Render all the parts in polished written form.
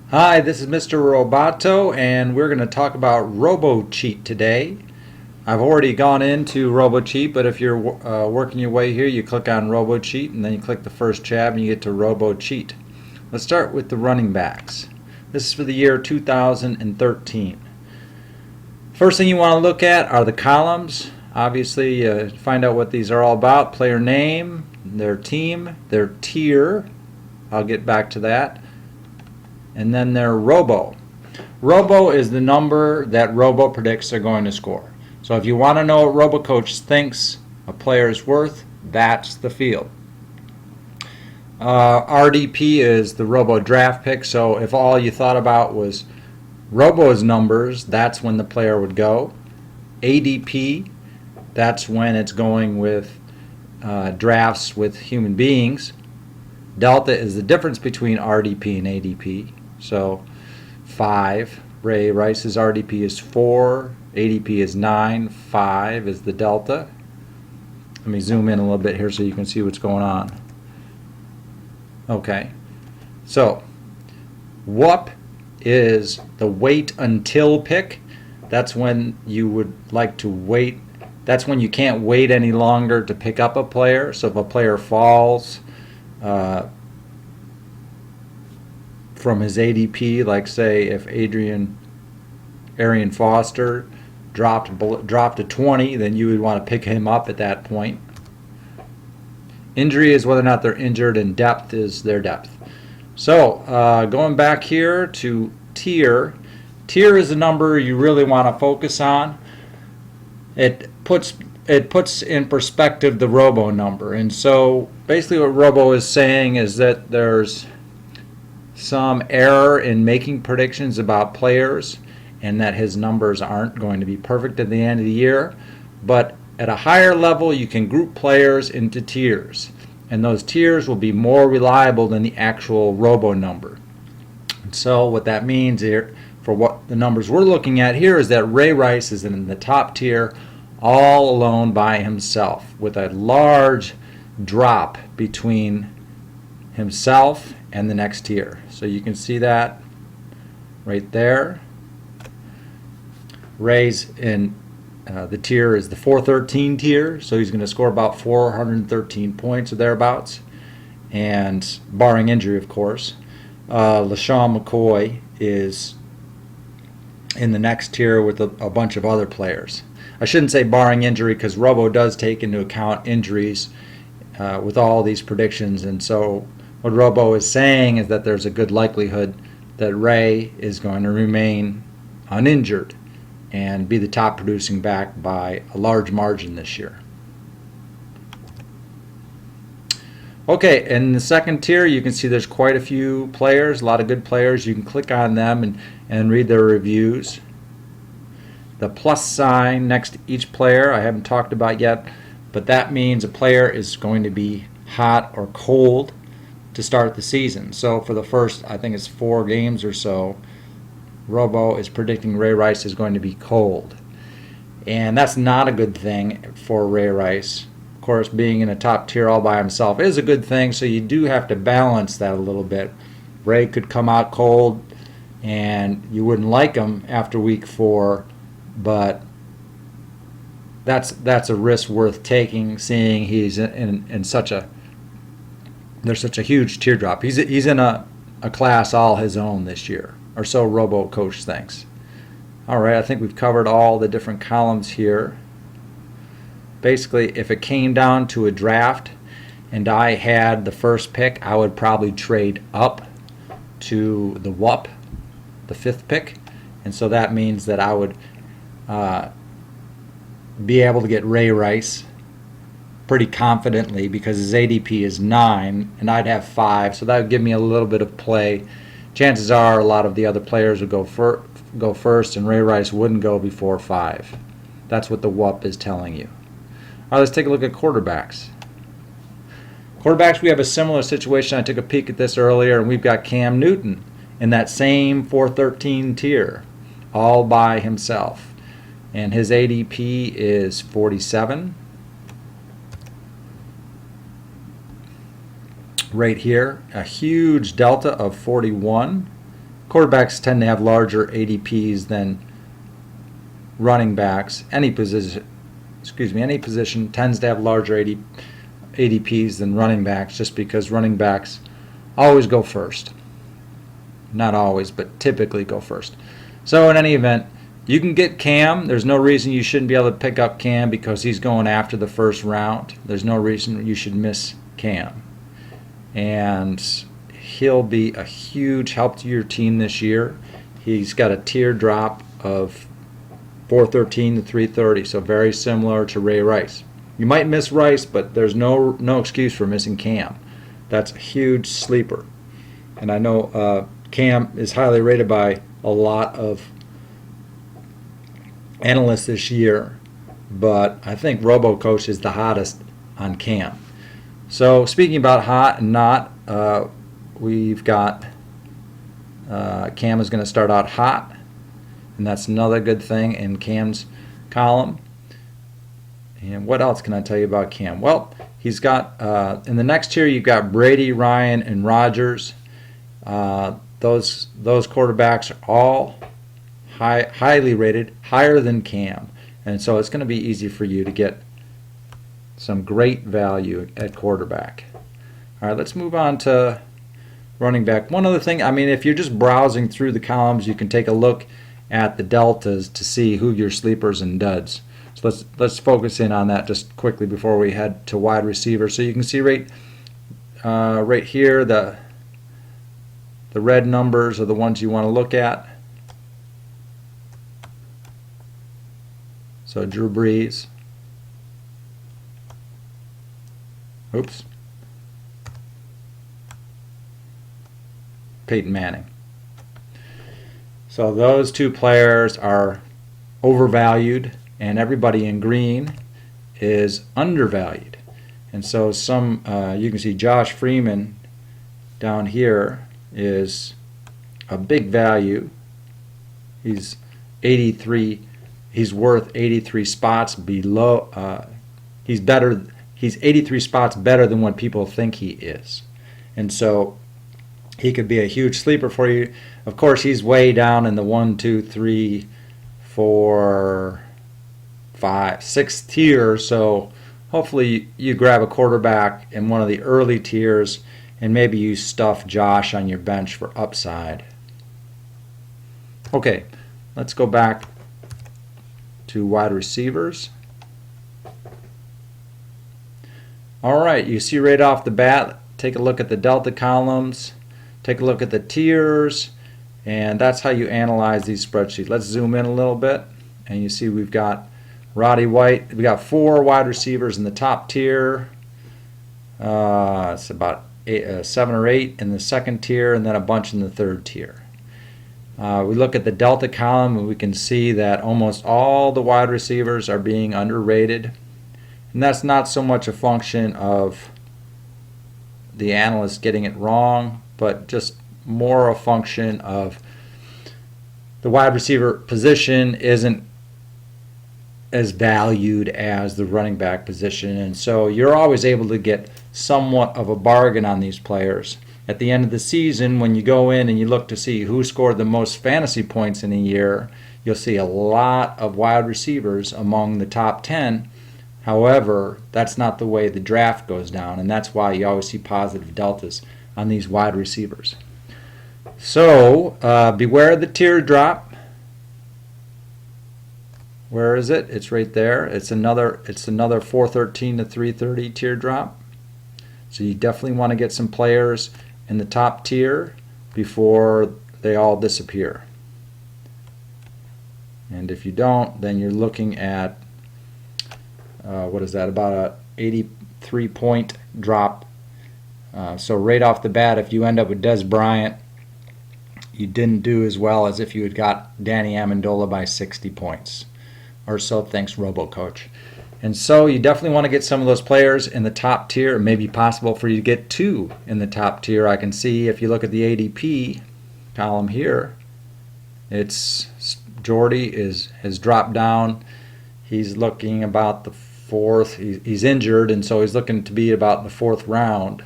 Hi, this is Mr. Roboto, and we're going to talk about RoboCheat today. I've already gone into RoboCheat, but if you're working your way here, you click on RoboCheat, and then you click the first tab, and you get to RoboCheat. Let's start with the running backs. This is for the year 2013. First thing you want to look at are the columns. Obviously, find out what these are all about. Player name, their team, their tier. I'll get back to that. And then their Robo. Robo is the number that Robo predicts they're going to score. So if you want to know what RoboCoach thinks a player is worth, that's the field. RDP is the Robo draft pick. So if all you thought about was Robo's numbers, that's when the player would go. ADP, that's when it's going with drafts with human beings. Delta is the difference between RDP and ADP. So 5, Ray Rice's RDP is 4, ADP is 9, 5 is the delta. Let me zoom in a little bit here so you can see what's going on. Okay, so WUP is the wait until pick. That's when you would like to wait. That's when you can't wait any longer to pick up a player. So if a player falls from his ADP, like say if Arian Foster dropped to 20, then you would want to pick him up at that point. Injury is whether or not they're injured, and depth is their depth. So going back here to tier. Tier is a number you really want to focus on. It puts in perspective the Robo number. And so basically what Robo is saying is that there's some error in making predictions about players and that his numbers aren't going to be perfect at the end of the year. But at a higher level, you can group players into tiers, and those tiers will be more reliable than the actual Robo number. And so what that means here, for what the numbers we're looking at here, is that Ray Rice is in the top tier all alone by himself, with a large drop between himself and the next tier. So you can see that right there. Ray's in the tier is the 413 tier, so he's going to score about 413 points or thereabouts, and barring injury, of course. LaShawn McCoy is in the next tier with a bunch of other players. I shouldn't say barring injury, because Robo does take into account injuries with all these predictions, and so what Robo is saying is that there's a good likelihood that Ray is going to remain uninjured and be the top producing back by a large margin this year. Okay, in the second tier, you can see there's quite a few players, a lot of good players. You can click on them and read their reviews. The plus sign next to each player I haven't talked about yet, but that means a player is going to be hot or cold to start the season. So for the first, I think it's 4 games or so, Robo is predicting Ray Rice is going to be cold. And that's not a good thing for Ray Rice. Of course, being in a top tier all by himself is a good thing, so you do have to balance that a little bit. Ray could come out cold and you wouldn't like him after week 4, but that's a risk worth taking, seeing he's in such a there's such a huge teardrop. He's in a class all his own this year, or so RoboCoach thinks. All right, I think we've covered all the different columns here. Basically, if it came down to a draft and I had the first pick, I would probably trade up to the WUP, the 5th pick, and so that means that I would be able to get Ray Rice pretty confidently, because his ADP is 9 and I'd have 5, so that would give me a little bit of play. Chances are a lot of the other players would go first and Ray Rice wouldn't go before 5. That's what the WUP is telling you. All right, let's take a look at quarterbacks. Quarterbacks, we have a similar situation. I took a peek at this earlier, and we've got Cam Newton in that same 413 tier all by himself, and his ADP is 47. Right here, a huge delta of 41 quarterbacks tend to have larger ADPs than running backs. Any position tends to have larger ADPs than running backs, just because running backs always go first. Not always, but typically go first. So in any event, you can get Cam. There's no reason you shouldn't be able to pick up Cam because he's going after the first round. There's no reason you should miss Cam. And he'll be a huge help to your team this year. He's got a tier drop of 413 to 330, so very similar to Ray Rice. You might miss Rice, but there's no excuse for missing Cam. That's a huge sleeper. And I know Cam is highly rated by a lot of analysts this year, but I think RoboCoach is the hottest on Cam. So speaking about hot and not, we've got Cam is going to start out hot, and that's another good thing in Cam's column. And what else can I tell you about Cam? Well, he's got, in the next tier, you've got Brady, Ryan, and Rodgers. Those quarterbacks are all highly rated, higher than Cam. And so it's going to be easy for you to get some great value at quarterback. All right, let's move on to running back. One other thing, I mean, if you're just browsing through the columns, you can take a look at the deltas to see who your sleepers and duds. So let's focus in on that just quickly before we head to wide receiver. So you can see right here the red numbers are the ones you want to look at. So Drew Brees. Oops. Peyton Manning. So those two players are overvalued, and everybody in green is undervalued. And so some, you can see Josh Freeman down here is a big value. He's 83. He's worth 83 spots below. He's better. He's 83 spots better than what people think he is, and so he could be a huge sleeper for you. Of course, he's way down in the 1, 2, 3, 4, 5, 6 tiers. So hopefully you grab a quarterback in one of the early tiers, and maybe you stuff Josh on your bench for upside. Okay, let's go back to wide receivers. All right, you see right off the bat, take a look at the delta columns, take a look at the tiers, and that's how you analyze these spreadsheets. Let's zoom in a little bit, and you see we've got Roddy White. We got 4 wide receivers in the top tier. It's about 7 or 8 in the second tier, and then a bunch in the third tier. We look at the delta column, and we can see that almost all the wide receivers are being underrated. And that's not so much a function of the analyst getting it wrong, but just more a function of the wide receiver position isn't as valued as the running back position. And so you're always able to get somewhat of a bargain on these players. At the end of the season, when you go in and you look to see who scored the most fantasy points in a year, you'll see a lot of wide receivers among the top 10. However, that's not the way the draft goes down, and that's why you always see positive deltas on these wide receivers. So beware of the teardrop. Where is it? It's right there. It's another 413 to 330 teardrop. So you definitely want to get some players in the top tier before they all disappear. And if you don't, then you're looking at what is that, about a 83 point drop. So right off the bat, if you end up with Des Bryant, you didn't do as well as if you had got Danny Amendola by 60 points or so, thanks RoboCoach. And so you definitely want to get some of those players in the top tier. It may be possible for you to get 2 in the top tier. I can see if you look at the ADP column here, it's Jordy has dropped down. He's looking about the 4th. He's injured, and so he's looking to be about the 4th round,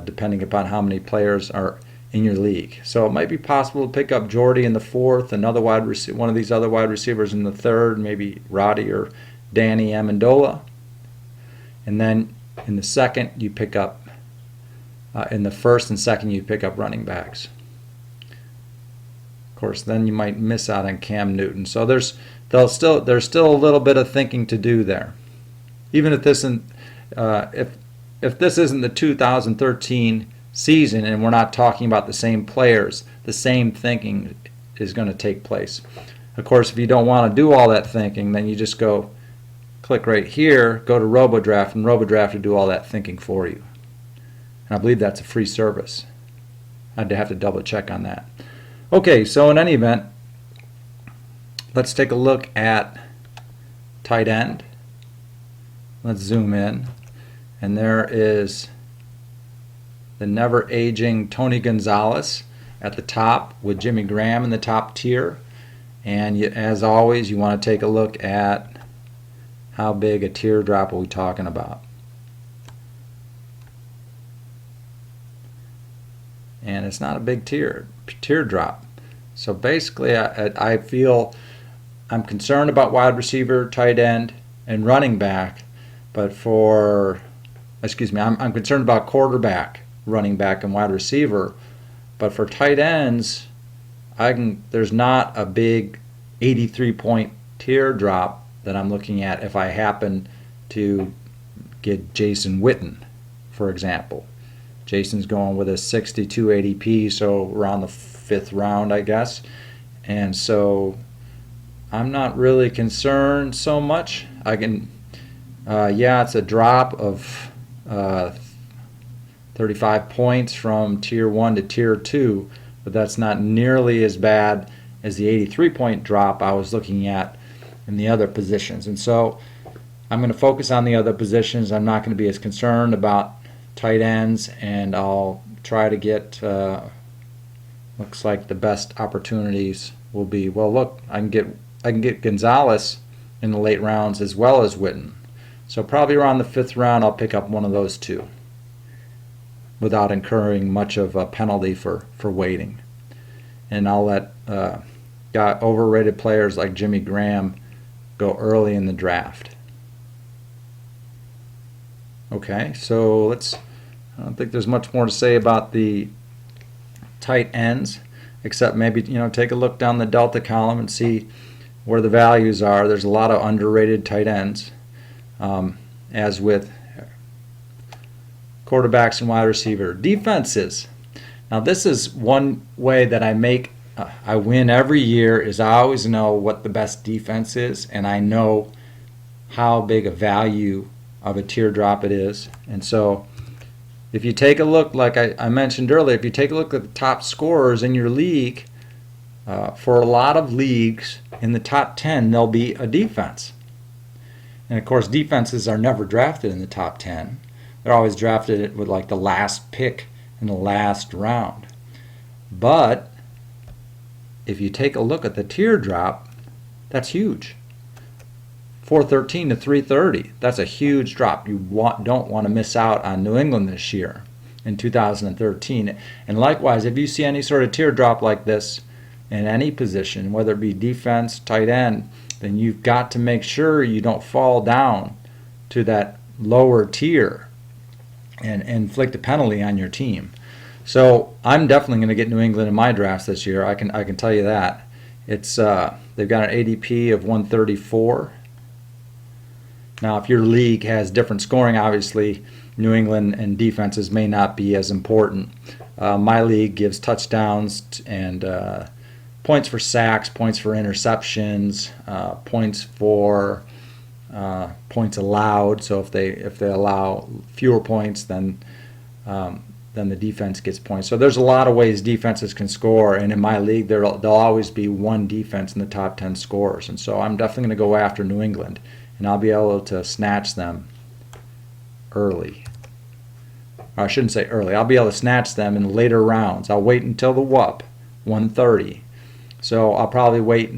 depending upon how many players are in your league. So it might be possible to pick up Jordy in the 4th, one of these other wide receivers in the 3rd, maybe Roddy or Danny Amendola. And then in the 2nd, you pick up, in the 1st and 2nd, you pick up running backs. Of course, then you might miss out on Cam Newton. So there's still a little bit of thinking to do there. Even if this isn't, if this isn't the 2013 season and we're not talking about the same players, the same thinking is going to take place. Of course, if you don't want to do all that thinking, then you just click right here, go to RoboDraft, and RoboDraft will do all that thinking for you. And I believe that's a free service. I'd have to double check on that. Okay, so in any event, let's take a look at tight end. Let's zoom in, and there is the never-aging Tony Gonzalez at the top with Jimmy Graham in the top tier. And as always, you want to take a look at how big a teardrop are we talking about. And it's not a big teardrop. So basically, I feel I'm concerned about wide receiver, tight end, and running back. But I'm concerned about quarterback, running back, and wide receiver. But for tight ends, there's not a big 83-point teardrop that I'm looking at if I happen to get Jason Witten, for example. Jason's going with a 62 ADP, so around the 5th round, I guess. And so I'm not really concerned so much. It's a drop of 35 points from tier 1 to tier 2, but that's not nearly as bad as the 83-point drop I was looking at in the other positions. And so I'm going to focus on the other positions. I'm not going to be as concerned about tight ends, and I'll try to get, looks like the best opportunities will be, well, look, I can get Gonzalez in the late rounds as well as Witten. So probably around the 5th round, I'll pick up one of those two without incurring much of a penalty for waiting. And I'll let overrated players like Jimmy Graham go early in the draft. Okay, so I don't think there's much more to say about the tight ends, except maybe, take a look down the delta column and see where the values are. There's a lot of underrated tight ends, as with quarterbacks and wide receiver. Defenses. Now this is one way that I win every year, is I always know what the best defense is, and I know how big a value of a teardrop it is. And so if you take a look, like I mentioned earlier, if you take a look at the top scorers in your league, for a lot of leagues in the top 10, there'll be a defense. And of course, defenses are never drafted in the top 10. They're always drafted with like the last pick in the last round. But if you take a look at the teardrop, that's huge. 413 to 330. That's a huge drop. You don't want to miss out on New England this year in 2013. And likewise, if you see any sort of teardrop like this in any position, whether it be defense, tight end, then you've got to make sure you don't fall down to that lower tier and inflict a penalty on your team. So I'm definitely going to get New England in my drafts this year. I can tell you that. It's they've got an ADP of 134. Now, if your league has different scoring, obviously New England and defenses may not be as important. My league gives touchdowns and points for sacks, points for interceptions, points for points allowed. So if they allow fewer points, then the defense gets points. So there's a lot of ways defenses can score, and in my league there'll always be one defense in the top 10 scorers. And so I'm definitely going to go after New England, and I'll be able to snatch them early. Or I shouldn't say early. I'll be able to snatch them in later rounds. I'll wait until the WUP, 130. So I'll probably wait.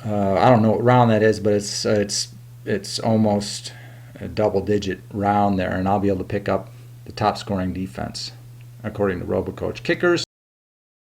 I don't know what round that is, but it's almost a double-digit round there, and I'll be able to pick up the top-scoring defense according to RoboCoach. Kickers,